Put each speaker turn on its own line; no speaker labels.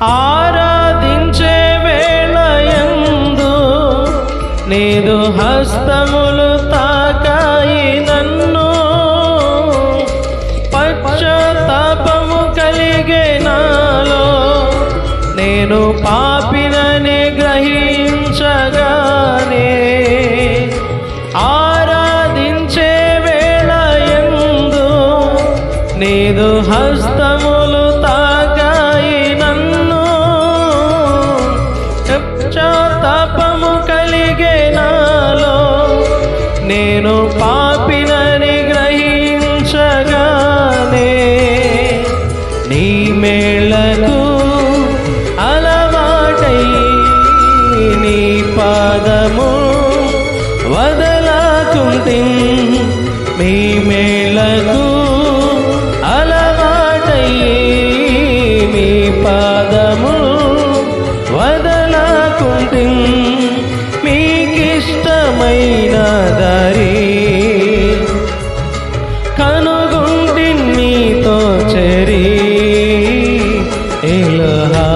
ఆరాధించే వేళయందు నీదు హస్తములు తాకాయి నన్ను. పశ్చాత్తాపము కలిగే నాలో నేను పాపినని గ్రహించగానే ఆరాధించే వేళయందు నీదు హస్తములు తాకాయి నన్ను. పశ్చాత్తాపము కలిగే నాలో నేను పాపినని గ్రహించగానే నీ మేళకు అలవాటై నీ పాదము వదలకుంటిన్. నీ మేళకు అలవాటై నీ పాదము వదలకుంటిన్. మీకిష్టమైన దారి కనుగుంటిన్ నీతో చెరి ఎలోహా